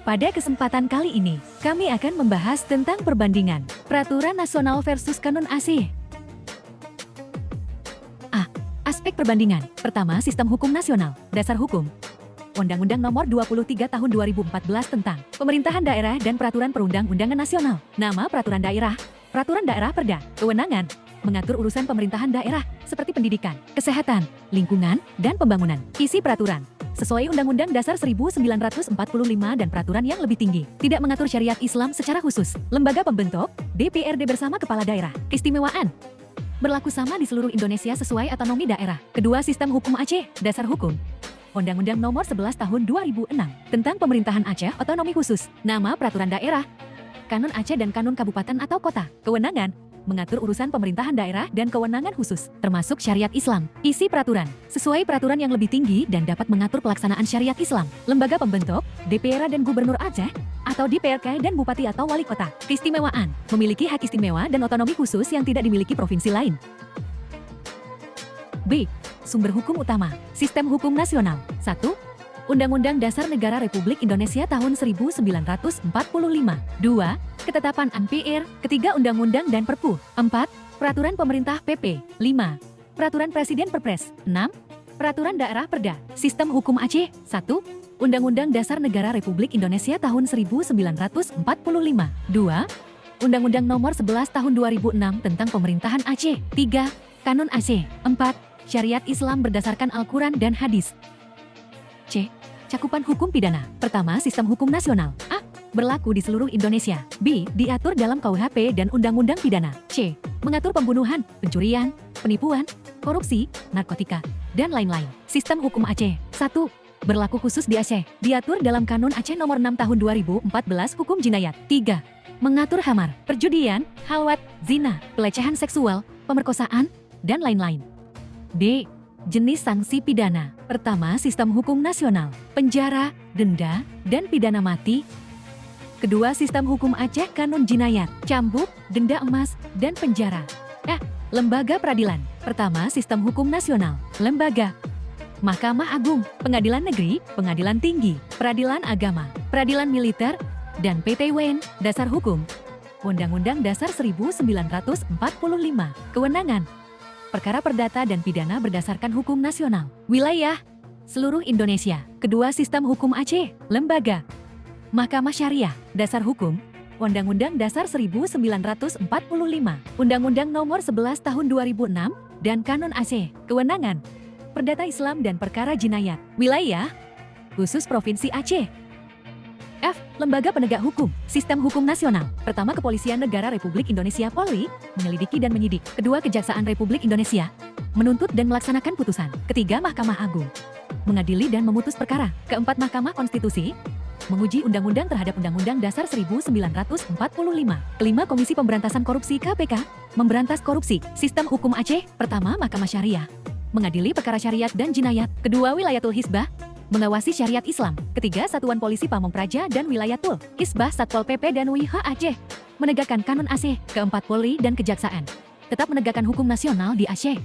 Pada kesempatan kali ini, kami akan membahas tentang perbandingan Peraturan Nasional versus Kanun AC. A. Aspek perbandingan. Pertama, Sistem Hukum Nasional. Dasar Hukum. Undang-Undang Nomor 23 Tahun 2014 tentang Pemerintahan Daerah dan Peraturan Perundang-undangan Nasional. Nama Peraturan Daerah. Peraturan Daerah Perda. Kewenangan. Mengatur urusan pemerintahan daerah seperti pendidikan, kesehatan, lingkungan, dan pembangunan. Isi peraturan sesuai Undang-Undang Dasar 1945 dan peraturan yang lebih tinggi. Tidak mengatur syariat Islam secara khusus. Lembaga pembentuk, DPRD bersama Kepala Daerah. Keistimewaan berlaku sama di seluruh Indonesia sesuai otonomi daerah. Kedua, Sistem Hukum Aceh. Dasar Hukum. Undang-Undang Nomor 11 Tahun 2006 tentang Pemerintahan Aceh Otonomi Khusus. Nama Peraturan Daerah. Kanun Aceh dan Kanun Kabupaten atau Kota. Kewenangan mengatur urusan pemerintahan daerah dan kewenangan khusus, termasuk syariat Islam. Isi peraturan sesuai peraturan yang lebih tinggi dan dapat mengatur pelaksanaan syariat Islam. Lembaga pembentuk, DPR dan Gubernur Aceh, atau DPRK dan Bupati atau Wali Kota. Keistimewaan memiliki hak istimewa dan otonomi khusus yang tidak dimiliki provinsi lain. B. Sumber hukum utama. Sistem Hukum Nasional. 1. Undang-Undang Dasar Negara Republik Indonesia tahun 1945. 2. Ketetapan MPR. 3. Undang-undang dan Perpu. 4. Peraturan Pemerintah PP. 5. Peraturan Presiden Perpres. 6. Peraturan Daerah Perda. Sistem Hukum Aceh. 1. Undang-Undang Dasar Negara Republik Indonesia tahun 1945. 2. Undang-Undang Nomor 11 Tahun 2006 tentang Pemerintahan Aceh. 3. Kanun Aceh. 4. Syariat Islam berdasarkan Al-Quran dan Hadis. C. Cakupan hukum pidana. Pertama, Sistem Hukum Nasional. A. Berlaku di seluruh Indonesia. B. Diatur dalam KUHP dan Undang-Undang Pidana. C. Mengatur pembunuhan, pencurian, penipuan, korupsi, narkotika, dan lain-lain. Sistem Hukum Aceh. 1. Berlaku khusus di Aceh. Diatur dalam Kanun Aceh Nomor 6 Tahun 2014 Hukum Jinayat. 3. Mengatur khamar, perjudian, halwat, zina, pelecehan seksual, pemerkosaan, dan lain-lain. D. Jenis sanksi pidana. Pertama, Sistem Hukum Nasional. Penjara, denda, dan pidana mati. Kedua, Sistem Hukum Aceh Kanun Jinayat. Cambuk, denda emas, dan penjara. Lembaga peradilan. Pertama, Sistem Hukum Nasional. Lembaga. Mahkamah Agung, Pengadilan Negeri, Pengadilan Tinggi, Peradilan Agama, Peradilan Militer, dan PT-UN. Dasar Hukum. Undang-Undang Dasar 1945. Kewenangan. Perkara perdata dan pidana berdasarkan hukum nasional. Wilayah seluruh Indonesia. Kedua, Sistem Hukum Aceh. Lembaga. Mahkamah Syariah. Dasar Hukum. Undang-Undang Dasar 1945. Undang-Undang Nomor 11 Tahun 2006 dan Kanun Aceh. Kewenangan. Perdata Islam dan perkara jinayat. Wilayah khusus Provinsi Aceh. F. Lembaga penegak hukum. Sistem Hukum Nasional. Pertama, Kepolisian Negara Republik Indonesia Polri, menyelidiki dan menyidik. Kedua, Kejaksaan Republik Indonesia, menuntut dan melaksanakan putusan. Ketiga, Mahkamah Agung, mengadili dan memutus perkara. Keempat, Mahkamah Konstitusi, menguji undang-undang terhadap Undang-Undang Dasar 1945. Kelima, Komisi Pemberantasan Korupsi KPK, memberantas korupsi. Sistem Hukum Aceh. Pertama, Mahkamah Syariah, mengadili perkara syariat dan jinayat. Kedua, Wilayatul Hizbah, mengawasi syariat Islam. Ketiga, Satuan Polisi Pamong Praja dan Wilayatul Hizbah Satpol PP dan WIH Aceh, menegakkan Kanun Aceh. Keempat, Polri dan Kejaksaan tetap menegakkan hukum nasional di Aceh.